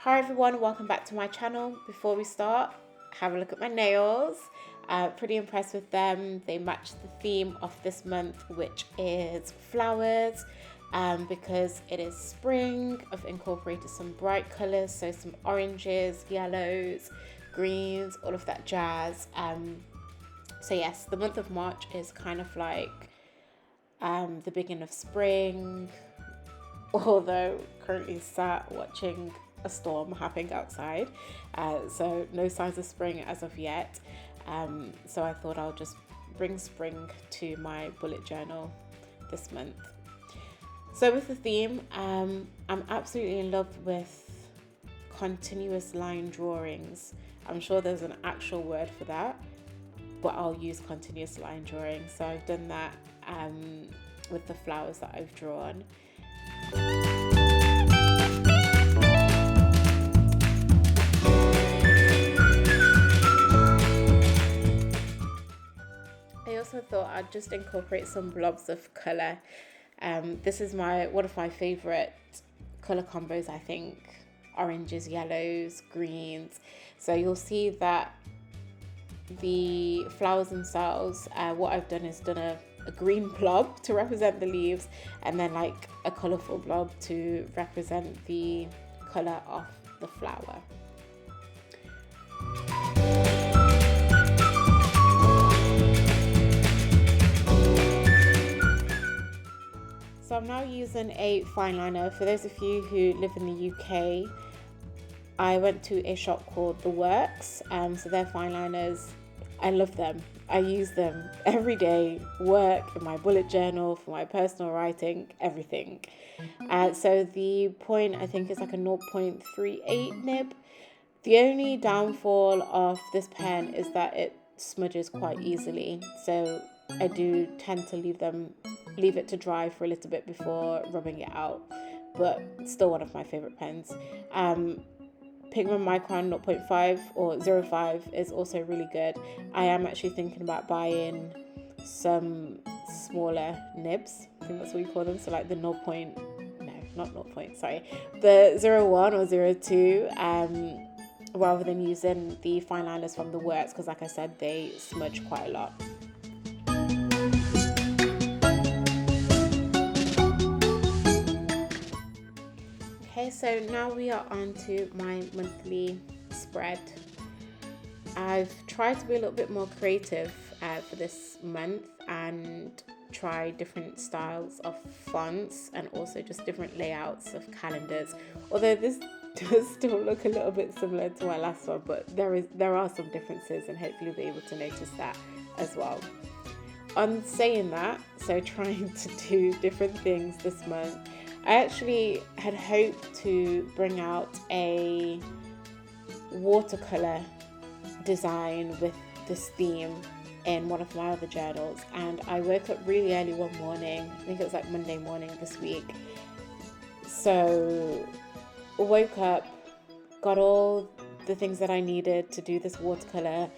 Hi everyone, welcome back to my channel. Before we start, have a look at my nails. Pretty impressed with them. They match the theme of this month, which is flowers. Because it is spring, I've incorporated some bright colors, so some oranges, yellows, greens, all of that jazz. So yes, the month of March is kind of like the beginning of spring, although currently sat watching a storm happening outside, so no signs of spring as of yet. So I thought I'll just bring spring to my bullet journal this month. So with the theme, I'm absolutely in love with continuous line drawings. I'm sure there's an actual word for that, but I'll use continuous line drawing. So I've done that with the flowers that I've drawn. I also thought I'd just incorporate some blobs of colour. This is one of my favourite colour combos, I think. Oranges, yellows, greens. So you'll see that the flowers themselves, what I've done is done a green blob to represent the leaves, and then like a colourful blob to represent the colour of the flower. So I'm now using a fine liner. For those of you who live in the UK, I went to a shop called The Works. So their fine liners, I love them. I use them every day, work, in my bullet journal, for my personal writing, everything. So the point, I think, is like a 0.38 nib. The only downfall of this pen is that it smudges quite easily. So I do tend to leave it to dry for a little bit before rubbing it out, but still one of my favorite pens. Pigment Micron 0.5 or 0.5 is also really good. I am actually thinking about buying some smaller nibs. I think that's what we call them. So like the the 0.1 or 0.2, rather than using the fine liners from The Works, because like I said, they smudge quite a lot. Okay, so now we are on to my monthly spread. I've tried to be a little bit more creative for this month and try different styles of fonts and also just different layouts of calendars. Although this does still look a little bit similar to my last one, but there are some differences, and hopefully you'll be able to notice that as well. On saying that, so trying to do different things this month, I actually had hoped to bring out a watercolor design with this theme in one of my other journals, and I woke up really early one morning. I think it was like Monday morning this week. So woke up, got all the things that I needed to do this watercolor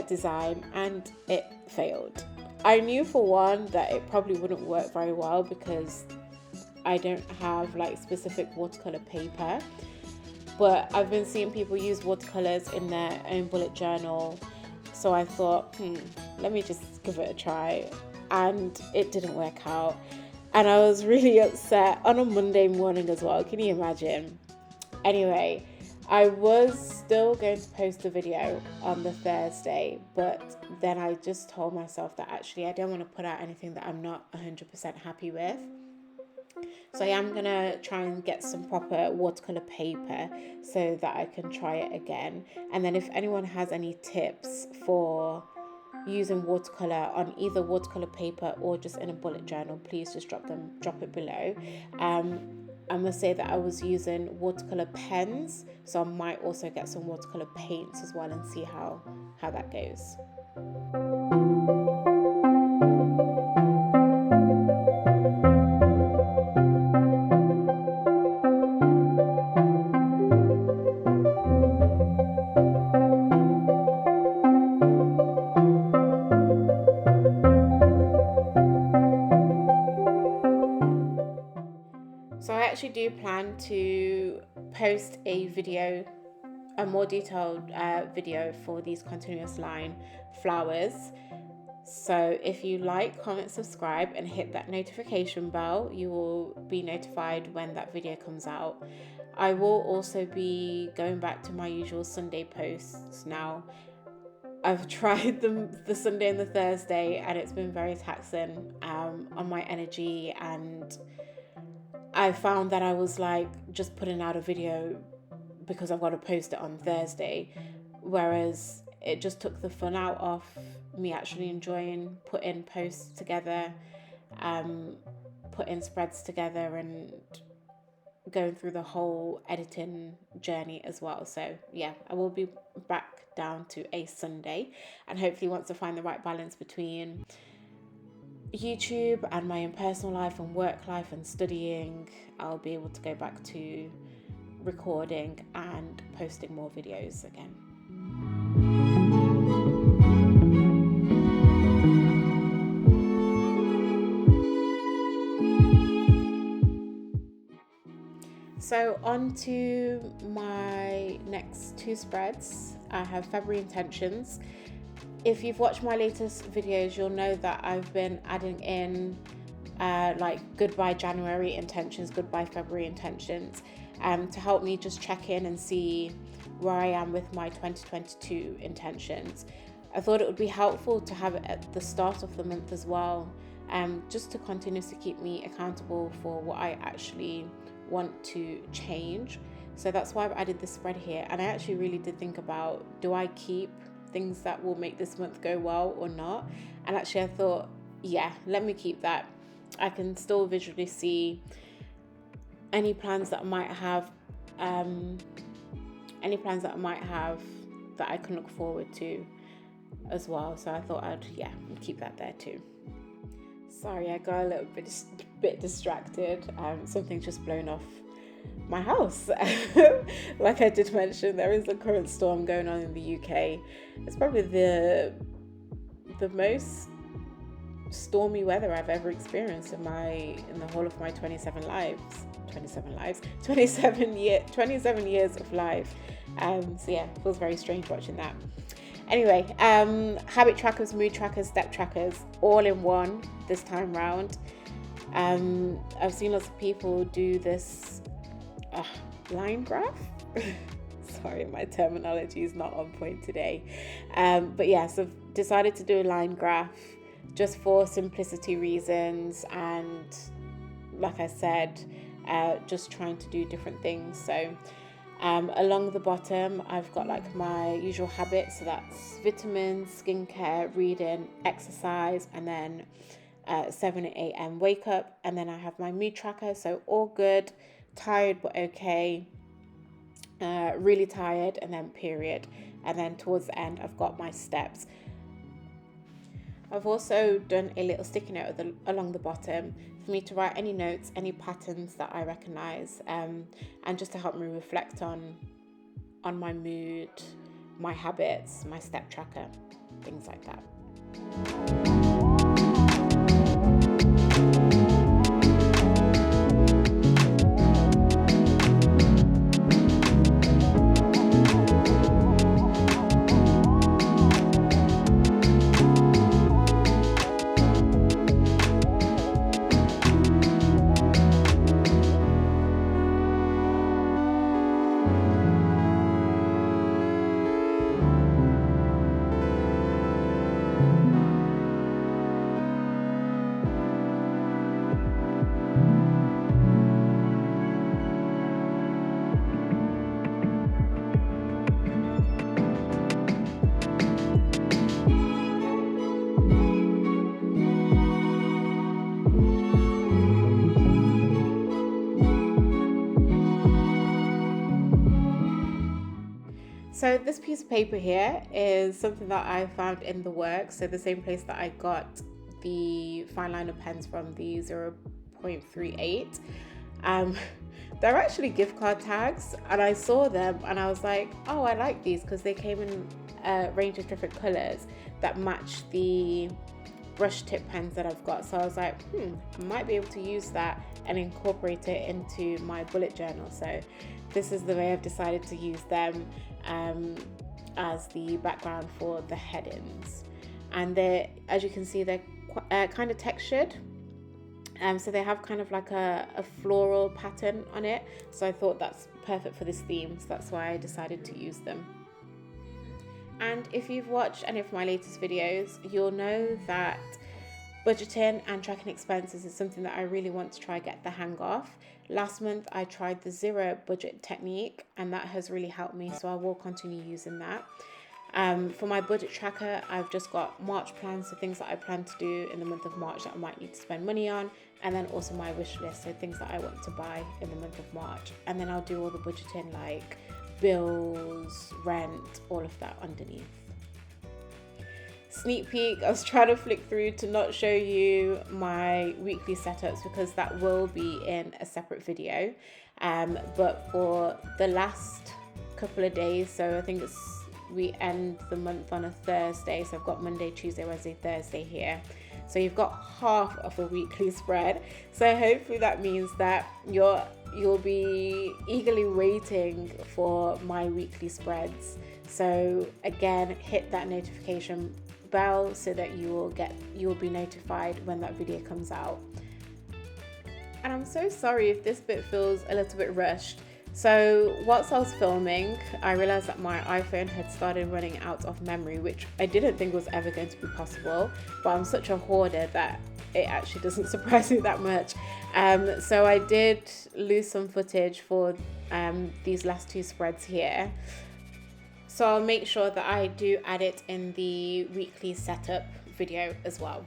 design, and it failed. I knew for one that it probably wouldn't work very well because I don't have like specific watercolor paper, but I've been seeing people use watercolors in their own bullet journal, so I thought, let me just give it a try, and it didn't work out, and I was really upset on a Monday morning as well. Can you imagine? Anyway, I was still going to post a video on the Thursday, but then I just told myself that actually I don't want to put out anything that I'm not 100% happy with. So I am going to try and get some proper watercolor paper so that I can try it again. And then if anyone has any tips for using watercolor on either watercolor paper or just in a bullet journal, please just drop it below. I must say that I was using watercolor pens, so I might also get some watercolor paints as well and see how that goes. do plan to post a video, a more detailed video for these continuous line flowers. So if you like, comment, subscribe, and hit that notification bell, you will be notified when that video comes out. I will also be going back to my usual Sunday posts now. I've tried the Sunday and the Thursday, and it's been very taxing on my energy, and I found that I was like just putting out a video because I've got to post it on Thursday, whereas it just took the fun out of me actually enjoying putting posts together, putting spreads together, and going through the whole editing journey as well. So yeah, I will be back down to a Sunday, and hopefully once I find the right balance between YouTube and my own personal life and work life and studying, I'll be able to go back to recording and posting more videos again. So on to my next two spreads. I have February intentions. If you've watched my latest videos, you'll know that I've been adding in like goodbye January intentions, goodbye February intentions, to help me just check in and see where I am with my 2022 intentions. I thought it would be helpful to have it at the start of the month as well, just to continuously keep me accountable for what I actually want to change. So that's why I've added this spread here, and I actually really did think about, do I keep things that will make this month go well or not? And actually I thought, yeah, let me keep that. I can still visually see any plans that I might have that I can look forward to as well. So I thought I'd keep that there too. Sorry, I got a little bit distracted. Something's just blown off my house. Like I did mention, there is a current storm going on in the UK. It's probably the most stormy weather I've ever experienced in the whole of my 27 years of life. So yeah, it feels very strange watching that. Anyway, habit trackers, mood trackers, step trackers, all in one this time round. I've seen lots of people do this line graph. Sorry, my terminology is not on point today. But yes, I've decided to do a line graph just for simplicity reasons, and like I said, just trying to do different things. So along the bottom, I've got like my usual habits, so that's vitamins, skincare, reading, exercise, and then 7 a.m. wake up. And then I have my mood tracker, so all good, tired but okay, really tired, and then period. And then towards the end, I've got my steps. I've also done a little sticky note along the bottom for me to write any notes, any patterns that I recognize, and just to help me reflect on my mood, my habits, my step tracker, things like that. So this piece of paper here is something that I found in the works. So the same place that I got the fine liner pens from, the 0.38. They're actually gift card tags, and I saw them and I was like, oh, I like these because they came in a range of different colors that match the brush tip pens that I've got. So I was like, I might be able to use that and incorporate it into my bullet journal. So this is the way I've decided to use them as the background for the headings. And they're, as you can see, they're kind of textured. So they have kind of like a floral pattern on it. So I thought that's perfect for this theme. So that's why I decided to use them. And if you've watched any of my latest videos, you'll know that budgeting and tracking expenses is something that I really want to try get the hang of. Last month I tried the zero budget technique, and that has really helped me, so I will continue using that. For my budget tracker, I've just got March plans, so things that I plan to do in the month of March that I might need to spend money on, and then also my wish list, so things that I want to buy in the month of March. And then I'll do all the budgeting like bills, rent, all of that underneath. Sneak peek, I was trying to flick through to not show you my weekly setups because that will be in a separate video. But for the last couple of days, so I think we end the month on a Thursday, so I've got Monday, Tuesday, Wednesday, Thursday here. So you've got half of a weekly spread. So hopefully that means that you'll be eagerly waiting for my weekly spreads. So again, hit that notification bell so that you'll be notified when that video comes out. And I'm so sorry if this bit feels a little bit rushed. So whilst I was filming, I realized that my iPhone had started running out of memory, which I didn't think was ever going to be possible, but I'm such a hoarder that it actually doesn't surprise me that much. So I did lose some footage for these last two spreads here. So I'll make sure that I do add it in the weekly setup video as well.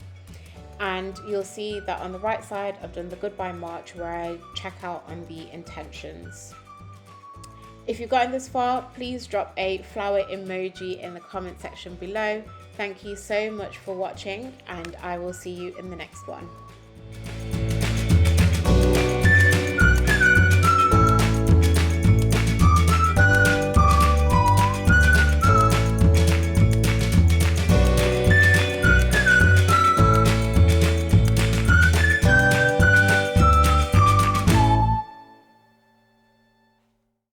And you'll see that on the right side, I've done the Goodbye March where I check out on the intentions. If you've gotten this far, please drop a flower emoji in the comment section below. Thank you so much for watching, and I will see you in the next one.